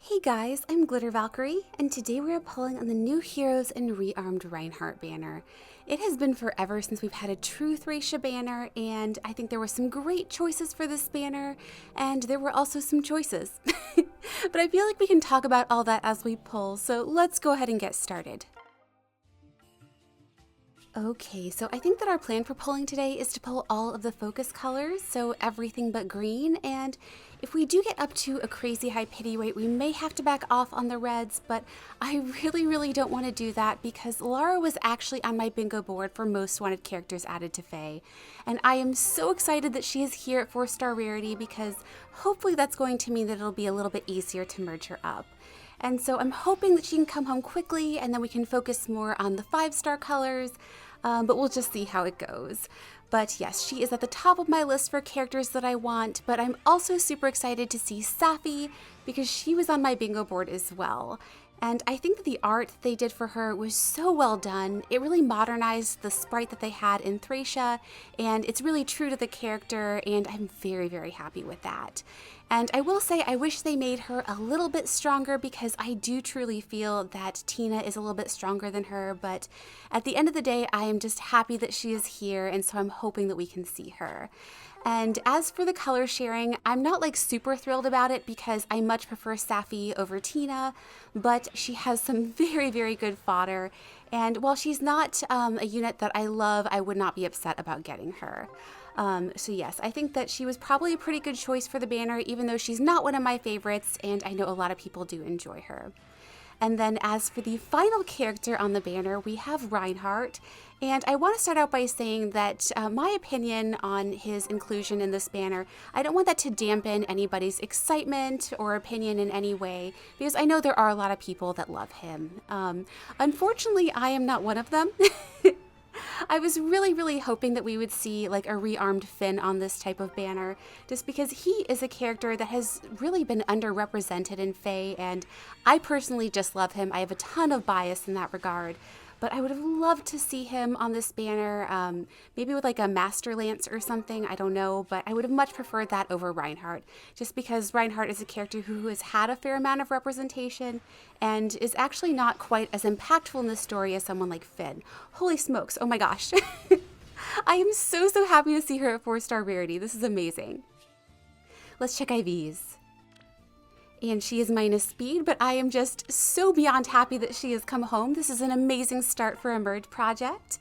Hey guys, I'm Glitter Valkyrie, and today we are pulling on the new Heroes and Rearmed Reinhardt banner. It has been forever since we've had a true Thracia banner, and I think there were some great choices for this banner, and there were also some choices. But I feel like we can talk about all that as we pull, so let's go ahead and get started. Okay, so I think that our plan for pulling today is to pull all of the focus colors, so everything but green, and if we do get up to a crazy high pity rate, we may have to back off on the reds, but I really don't want to do that because Lara was actually on my bingo board for most wanted characters added to Fae, and I am so excited that she is here at 4-star rarity because hopefully that's going to mean that it'll be a little bit easier to merge her up. And so I'm hoping that she can come home quickly and then we can focus more on the 5-star colors, but we'll just see how it goes. But yes, she is at the top of my list for characters that I want, but I'm also super excited to see Safi because she was on my bingo board as well. And I think that the art they did for her was so well done. It really modernized the sprite that they had in Thracia, and it's really true to the character, and I'm very happy with that. And I will say I wish they made her a little bit stronger because I do truly feel that Tina is a little bit stronger than her, but at the end of the day, I am just happy that she is here, and so I'm hoping that we can see her. And as for the color sharing, I'm not like super thrilled about it because I much prefer Safi over Tina, but she has some very good fodder. And while she's not a unit that I love, I would not be upset about getting her. So yes, I think that she was probably a pretty good choice for the banner, even though she's not one of my favorites, and I know a lot of people do enjoy her. And then as for the final character on the banner, we have Reinhardt. And I want to start out by saying that my opinion on his inclusion in this banner, I don't want that to dampen anybody's excitement or opinion in any way, because I know there are a lot of people that love him. Unfortunately, I am not one of them. I was really hoping that we would see like a rearmed Finn on this type of banner, just because he is a character that has really been underrepresented in Fae, and I personally just love him. I have a ton of bias in that regard, but I would have loved to see him on this banner, maybe with like a Master Lance or something, I don't know, but I would have much preferred that over Reinhardt, just because Reinhardt is a character who has had a fair amount of representation and is actually not quite as impactful in the story as someone like Finn. Holy smokes, oh my gosh. I am so happy to see her at 4-star rarity. This is amazing. Let's check IVs. And she is minus speed, but I am just so beyond happy that she has come home. This is an amazing start for a merge project.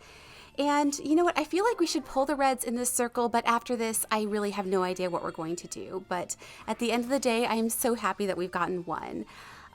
And you know what? I feel like we should pull the reds in this circle, but after this, I really have no idea what we're going to do. But at the end of the day, I am so happy that we've gotten one.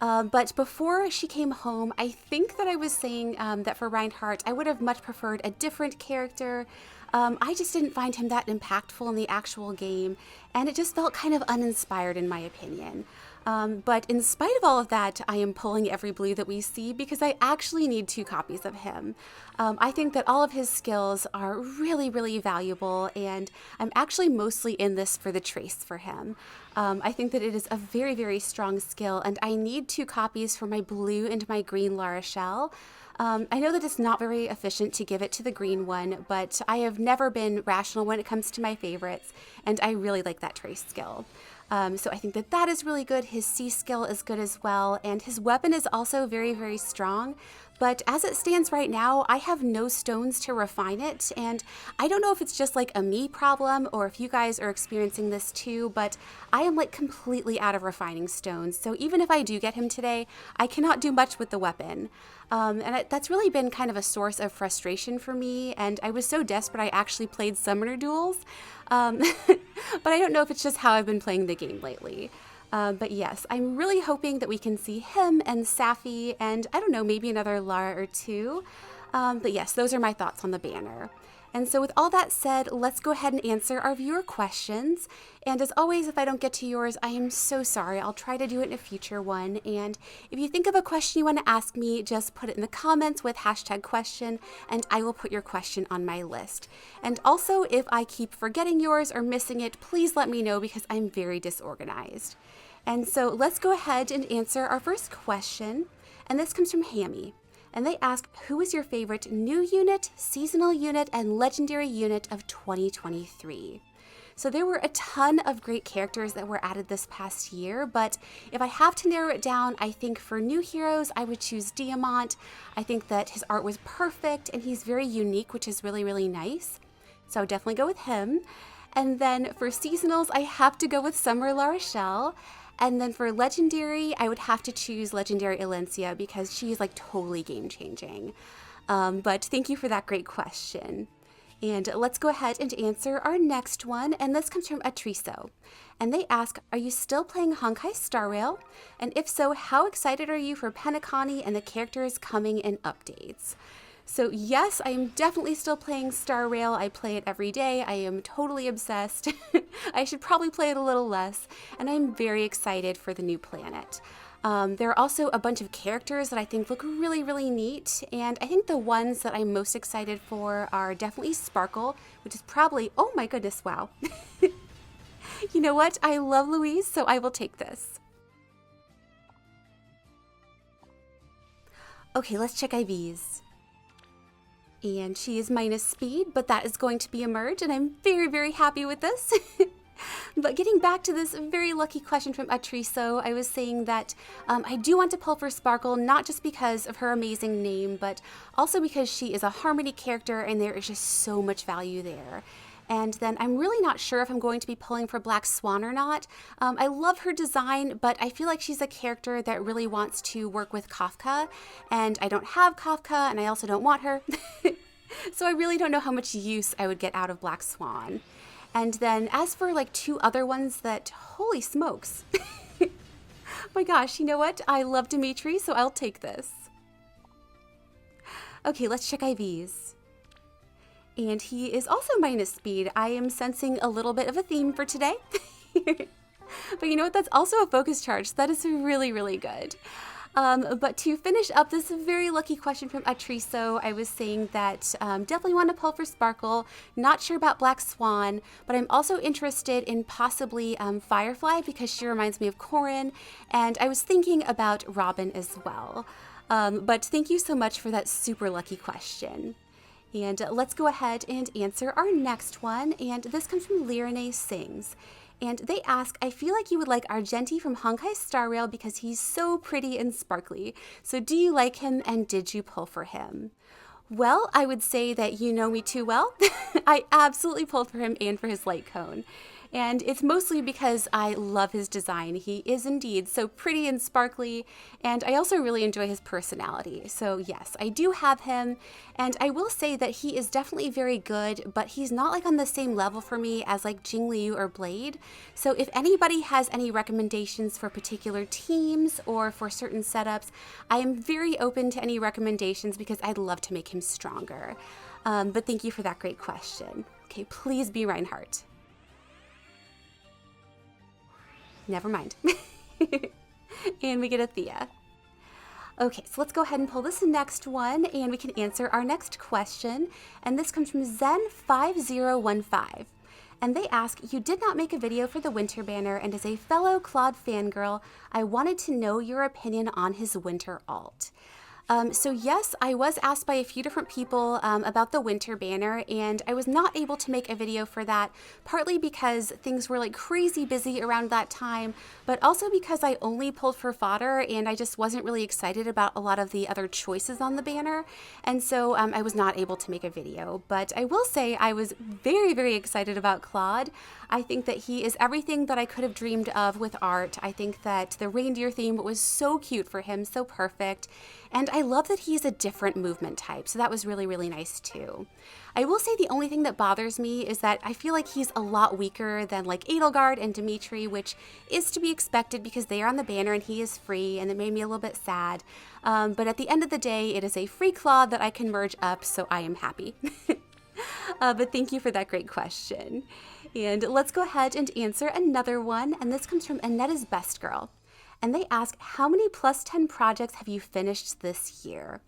But before she came home, I think that I was saying that for Reinhardt, I would have much preferred a different character. I just didn't find him that impactful in the actual game, and it just felt kind of uninspired in my opinion. But in spite of all of that, I am pulling every blue that we see because I actually need 2 copies of him. I think that all of his skills are really valuable, and I'm actually mostly in this for the trace for him. I think that it is a very strong skill, and I need 2 copies for my blue and my green Lara Shell. I know that it's not very efficient to give it to the green one, but I have never been rational when it comes to my favorites, and I really like that trace skill. So I think that that is really good. His C skill is good as well, and his weapon is also very strong. But as it stands right now, I have no stones to refine it, and I don't know if it's just like a me problem or if you guys are experiencing this too, but I am like completely out of refining stones. So even if I do get him today, I cannot do much with the weapon. That's really been kind of a source of frustration for me, and I was so desperate I actually played Summoner Duels. But I don't know if it's just how I've been playing the game lately. But yes, I'm really hoping that we can see him and Safi and I don't know, maybe another Lara or 2. But yes, those are my thoughts on the banner. And so with all that said, let's go ahead and answer our viewer questions. And as always, if I don't get to yours, I am so sorry. I'll try to do it in a future one. And if you think of a question you want to ask me, just put it in the comments with #question, and I will put your question on my list. And also, if I keep forgetting yours or missing it, please let me know because I'm very disorganized. And so let's go ahead and answer our first question. And this comes from Hammy. And they ask, who is your favorite new unit, seasonal unit, and legendary unit of 2023? So there were a ton of great characters that were added this past year, but if I have to narrow it down, I think for new heroes, I would choose Diamant. I think that his art was perfect and he's very unique, which is really, really nice. So I would definitely go with him. And then for seasonals, I have to go with Summer La Rochelle. And then for legendary, I would have to choose Legendary Elencia because she is like totally game changing. But thank you for that great question. And let's go ahead and answer our next one, and this comes from Atriso. And they ask, are you still playing Honkai Star Rail? And if so, how excited are you for Penacony and the characters coming in updates? So yes, I am definitely still playing Star Rail. I play it every day. I am totally obsessed. I should probably play it a little less, and I'm very excited for the new planet. There are also a bunch of characters that I think look really, really neat, and I think the ones that I'm most excited for are definitely Sparkle, which is probably, oh my goodness, wow. You know what? I love Louise, so I will take this. Okay, let's check IVs. And she is minus speed, but that is going to be a merge, and I'm very, very happy with this. But getting back to this very lucky question from Atriso, I was saying that I do want to pull for Sparkle, not just because of her amazing name, but also because she is a Harmony character and there is just so much value there. And then I'm really not sure if I'm going to be pulling for Black Swan or not. I love her design, but I feel like she's a character that really wants to work with Kafka, and I don't have Kafka, and I also don't want her. So I really don't know how much use I would get out of Black Swan. And then as for like two other ones that, holy smokes. My gosh, you know what? I love Dimitri, so I'll take this. Okay, let's check IVs. And he is also minus speed. I am sensing a little bit of a theme for today. But you know what? That's also a focus charge. So that is really, really good. But to finish up this very lucky question from Atriso, I was saying that definitely want to pull for Sparkle, not sure about Black Swan, but I'm also interested in possibly Firefly because she reminds me of Corrin, and I was thinking about Robin as well. But thank you so much for that super lucky question. And let's go ahead and answer our next one, and this comes from Lirene Sings. And they ask, I feel like you would like Argenti from Honkai Star Rail because he's so pretty and sparkly. So do you like him and did you pull for him? Well, I would say that you know me too well. I absolutely pulled for him and for his light cone. And it's mostly because I love his design. He is indeed so pretty and sparkly, and I also really enjoy his personality. So yes, I do have him, and I will say that he is definitely very good, but he's not like on the same level for me as like Jingliu or Blade. So if anybody has any recommendations for particular teams or for certain setups, I am very open to any recommendations because I'd love to make him stronger. But thank you for that great question. Okay, please be Reinhardt. Never mind. And we get a Thea. Okay, so let's go ahead and pull this next one and we can answer our next question. And this comes from Zen5015. And they ask, you did not make a video for the Winter Banner, and as a fellow Claude fangirl, I wanted to know your opinion on his Winter alt. So yes, I was asked by a few different people about the Winter Banner, and I was not able to make a video for that, partly because things were like crazy busy around that time, but also because I only pulled for fodder and I just wasn't really excited about a lot of the other choices on the banner, and so I was not able to make a video. But I will say I was very, very excited about Claude. I think that he is everything that I could have dreamed of with art. I think that the reindeer theme was so cute for him, so perfect. And I love that he's a different movement type, so that was really, really nice too. I will say the only thing that bothers me is that I feel like he's a lot weaker than like Edelgard and Dimitri, which is to be expected because they are on the banner and he is free, and it made me a little bit sad. But at the end of the day, it is a free Claude that I can merge up, so I am happy. But thank you for that great question. And let's go ahead and answer another one, and this comes from Anetta's Best Girl. And they ask, how many +10 projects have you finished this year?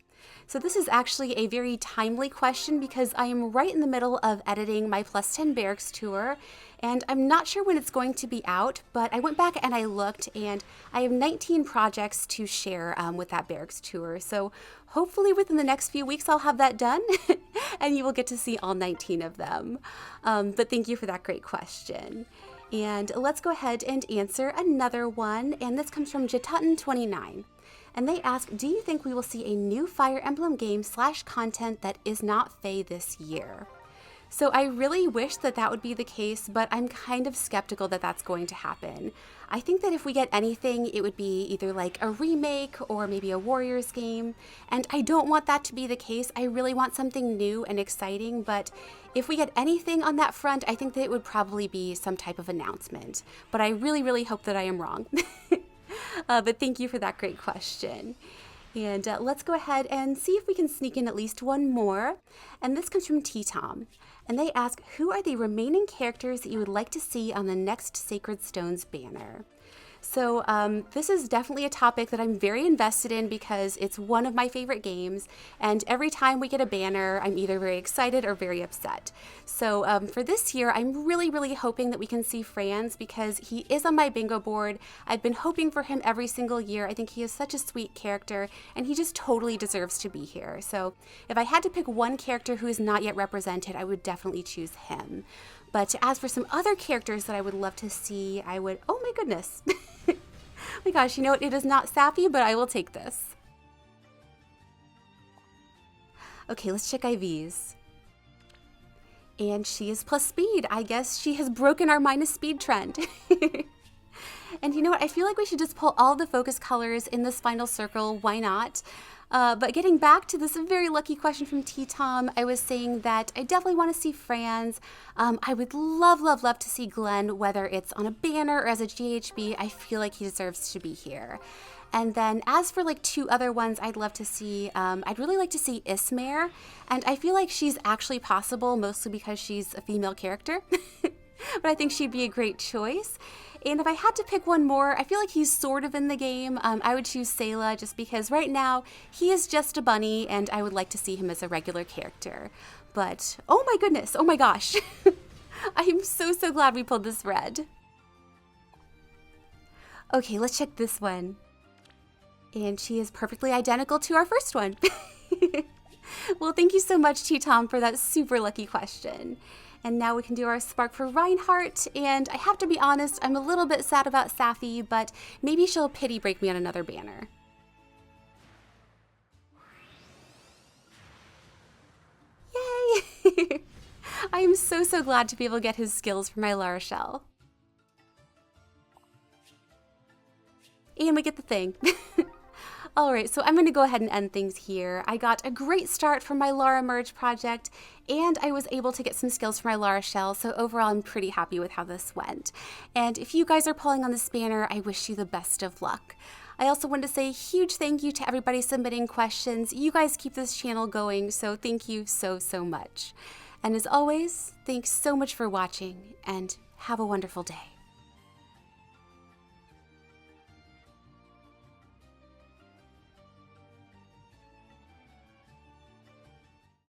So this is actually a very timely question because I am right in the middle of editing my Plus 10 Barracks tour, and I'm not sure when it's going to be out, but I went back and I looked, and I have 19 projects to share with that Barracks tour. So hopefully within the next few weeks I'll have that done, and you will get to see all 19 of them. But thank you for that great question. And let's go ahead and answer another one, and this comes from Jatutton29. And they ask, do you think we will see a new Fire Emblem game / content that is not Fae this year? So I really wish that that would be the case, but I'm kind of skeptical that that's going to happen. I think that if we get anything, it would be either like a remake or maybe a Warriors game. And I don't want that to be the case. I really want something new and exciting, but if we get anything on that front, I think that it would probably be some type of announcement. But I really, really hope that I am wrong. But thank you for that great question. And let's go ahead and see if we can sneak in at least one more. And this comes from T-Tom. And they ask, who are the remaining characters that you would like to see on the next Sacred Stones banner? So this is definitely a topic that I'm very invested in because it's one of my favorite games, and every time we get a banner, I'm either very excited or very upset. So for this year, I'm really, really hoping that we can see Franz because he is on my bingo board. I've been hoping for him every single year. I think he is such a sweet character, and he just totally deserves to be here. So if I had to pick one character who is not yet represented, I would definitely choose him. But as for some other characters that I would love to see, I would, oh my goodness. Oh my gosh, you know what? It is not Sappy, but I will take this. Okay, let's check IVs. And she is plus speed. I guess she has broken our minus speed trend. And you know what? I feel like we should just pull all the focus colors in this final circle. Why not? But getting back to this very lucky question from T-Tom, I was saying that I definitely want to see Franz. I would love, love, love to see Glenn, whether it's on a banner or as a GHB. I feel like he deserves to be here. And then as for like two other ones I'd love to see, I'd really like to see Ismare. And I feel like she's actually possible, mostly because she's a female character. But I think she'd be a great choice. And if I had to pick one more, I feel like he's sort of in the game. I would choose Sayla just because right now he is just a bunny and I would like to see him as a regular character. But oh my goodness, oh my gosh. I am so, so glad we pulled this red. Okay, let's check this one. And she is perfectly identical to our first one. Well, thank you so much, T-Tom, for that super lucky question. And now we can do our spark for Reinhardt, and I have to be honest, I'm a little bit sad about Sappy, but maybe she'll pity break me on another banner. Yay! I am so, so glad to be able to get his skills for my Lara Shell. And we get the thing. Alright, so I'm going to go ahead and end things here. I got a great start from my Lara Merge project, and I was able to get some skills for my Lara Shell, so overall I'm pretty happy with how this went. And if you guys are pulling on this banner, I wish you the best of luck. I also want to say a huge thank you to everybody submitting questions. You guys keep this channel going, so thank you so, so much. And as always, thanks so much for watching, and have a wonderful day.